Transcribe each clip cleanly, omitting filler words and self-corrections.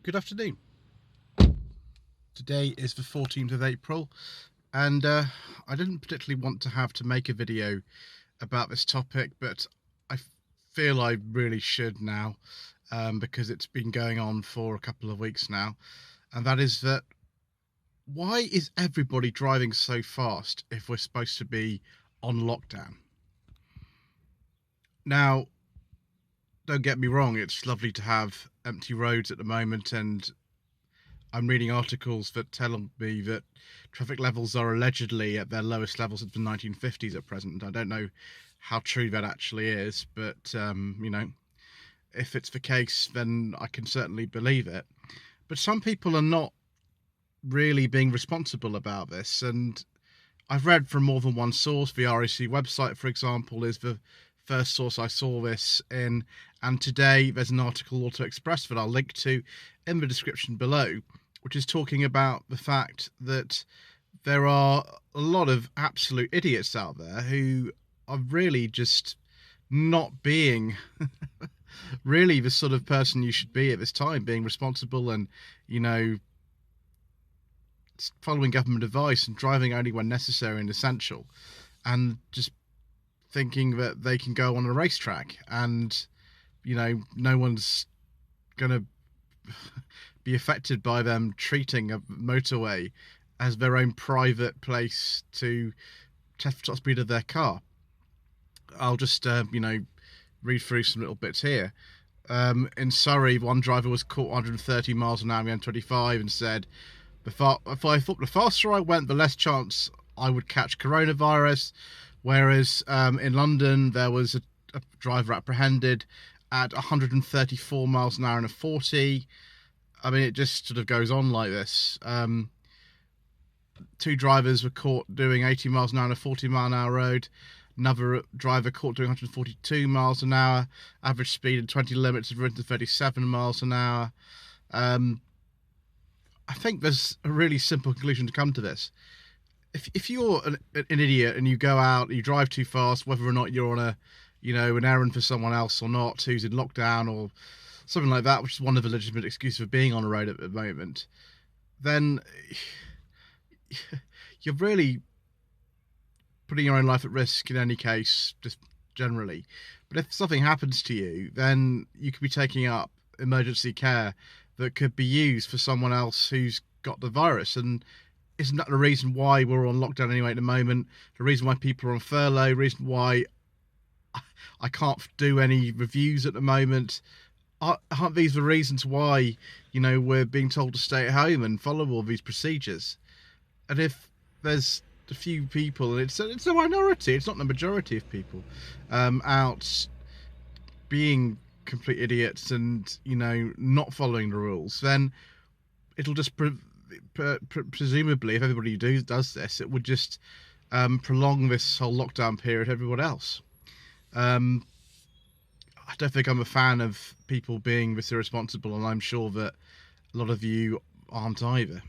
Good afternoon. Today is the 14th of April, and I didn't particularly want to have to make a video about this topic, but I feel I really should now, because it's been going on for a couple of weeks now, and that is that why is everybody driving so fast if we're supposed to be on lockdown? Now, don't get me wrong, it's lovely to have empty roads at the moment, and I'm reading articles that tell me that traffic levels are allegedly at their lowest levels since the 1950s at present. I don't know how true that actually is, but if it's the case, then I can certainly believe it. But some people are not really being responsible about this, and I've read from more than one source. The RAC website, for example, is the first source I saw this in, and today there's an article, Auto Express, that I'll link to in the description below, which is talking about the fact that there are a lot of absolute idiots out there who are really just not being really the sort of person you should be at this time, being responsible and, following government advice and driving only when necessary and essential, and just thinking that they can go on a racetrack and, no one's going to be affected by them treating a motorway as their own private place to test the top speed of their car. I'll just, read through some little bits here. In Surrey, one driver was caught 130 miles an hour on the M25 and said, if I thought the faster I went, the less chance I would catch coronavirus. Whereas in London, there was a driver apprehended at 134 miles an hour in a 40. I mean, it just sort of goes on like this. Two drivers were caught doing 80 miles an hour on a 40 mile an hour road. Another driver caught doing 142 miles an hour. Average speed and 20 limits of 37 miles an hour. I think there's a really simple conclusion to come to this. If you're an idiot and you go out, you drive too fast, whether or not you're on an errand for someone else or not, who's in lockdown or something like that, which is one of the legitimate excuses for being on a road at the moment, then you're really putting your own life at risk in any case, just generally. But if something happens to you, then you could be taking up emergency care that could be used for someone else who's got the virus. And isn't that the reason why we're on lockdown anyway at the moment? The reason why people are on furlough, the reason why I can't do any reviews at the moment? Aren't these the reasons why, we're being told to stay at home and follow all these procedures? And if there's a few people, and it's a minority, it's not the majority of people, out being complete idiots and, not following the rules, then it'll just presumably, if everybody does this, it would just prolong this whole lockdown period, everyone else. I don't think I'm a fan of people being this irresponsible, and I'm sure that a lot of you aren't either.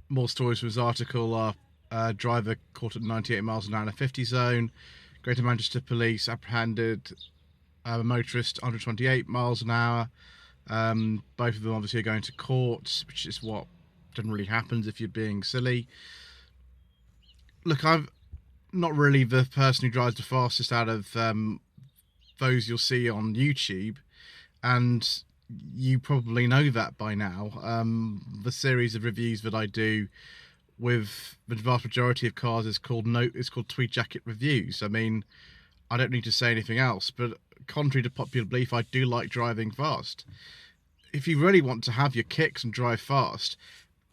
More stories from this article are driver caught at 98 miles an hour in a 50 zone. Greater Manchester Police apprehended a motorist 128 miles an hour. Both of them obviously are going to court, which is what generally happens if you're being silly. Look, I'm not really the person who drives the fastest out of those you'll see on YouTube, and you probably know that by now. The series of reviews that I do with the vast majority of cars is called Tweed Jacket Reviews. I mean, I don't need to say anything else, but contrary to popular belief, I do like driving fast. If you really want to have your kicks and drive fast,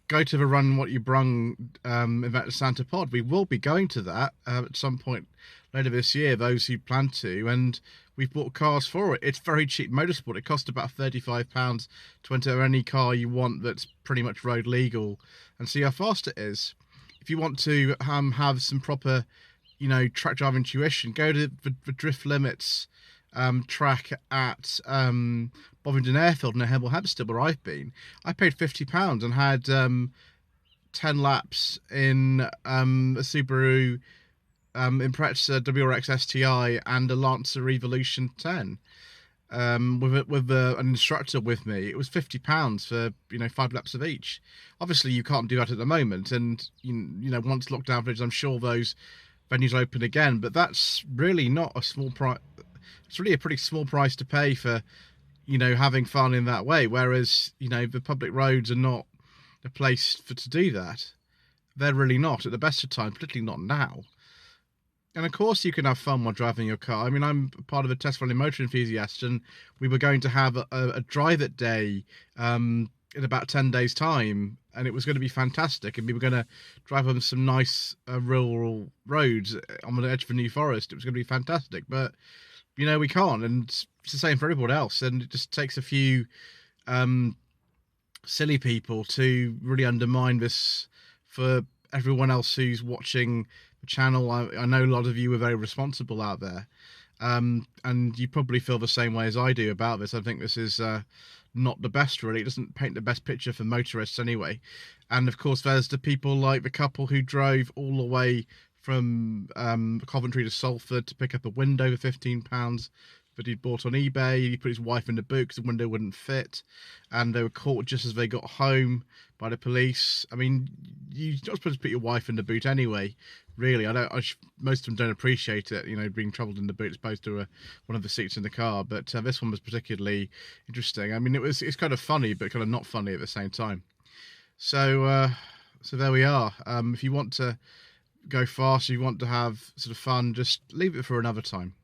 go to the Run What You Brung event at Santa Pod. We will be going to that at some point later this year, those who plan to, and we've bought cars for it. It's very cheap motorsport. It costs about £35 to enter any car you want that's pretty much road legal and see how fast it is. If you want to have some proper, track driving tuition, go to the Drift Limits track at Bovingdon Airfield near Hemel Hempstead, where I've been. I paid £50 and had 10 laps in a Subaru Impreza WRX STI and a Lancer Evolution 10. with an instructor with me. It was £50 for 5 laps of each. Obviously, you can't do that at the moment, and once lockdown finishes, I'm sure those venues open again. But that's really not a small price. It's really a pretty small price to pay for having fun in that way. Whereas the public roads are not a place to do that. They're really not at the best of times, particularly not now. And of course, you can have fun while driving your car. I mean, I'm part of a Test Rally Motor Enthusiast, and we were going to have a drive-it day in about 10 days' time, and it was going to be fantastic. And we were going to drive on some nice rural roads on the edge of a New Forest. It was going to be fantastic, but we can't, and it's the same for everyone else. And it just takes a few silly people to really undermine this for everyone else who's watching the channel. I know a lot of you are very responsible out there, and you probably feel the same way as I do about this. I think this is not the best, really. It doesn't paint the best picture for motorists anyway. And of course, there's the people like the couple who drove all the way from Coventry to Salford to pick up a window for £15 that he'd bought on eBay. He put his wife in the boot because the window wouldn't fit, and they were caught just as they got home by the police. I mean, you're not supposed to put your wife in the boot anyway, really. Most of them don't appreciate it, being troubled in the boot as opposed to one of the seats in the car. But this one was particularly interesting. I mean, it's kind of funny, but kind of not funny at the same time. So there we are. If you want to go fast, you want to have sort of fun, just leave it for another time.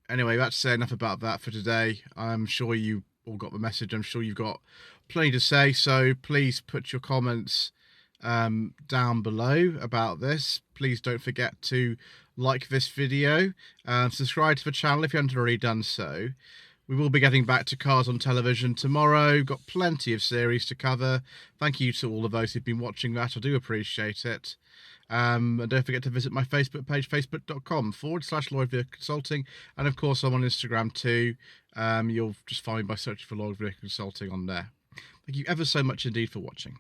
Anyway, that's enough about that for today. I'm sure you all got the message. I'm sure you've got plenty to say, so please put your comments down below about this. Please don't forget to like this video, subscribe to the channel if you haven't already done so. We will be getting back to cars on television tomorrow. Got plenty of series to cover. Thank you to all of those who've been watching that. I do appreciate it. And don't forget to visit my Facebook page, facebook.com/Lloyd Vehicle Consulting. And of course, I'm on Instagram too. You'll just find me by searching for Lloyd Vehicle Consulting on there. Thank you ever so much indeed for watching.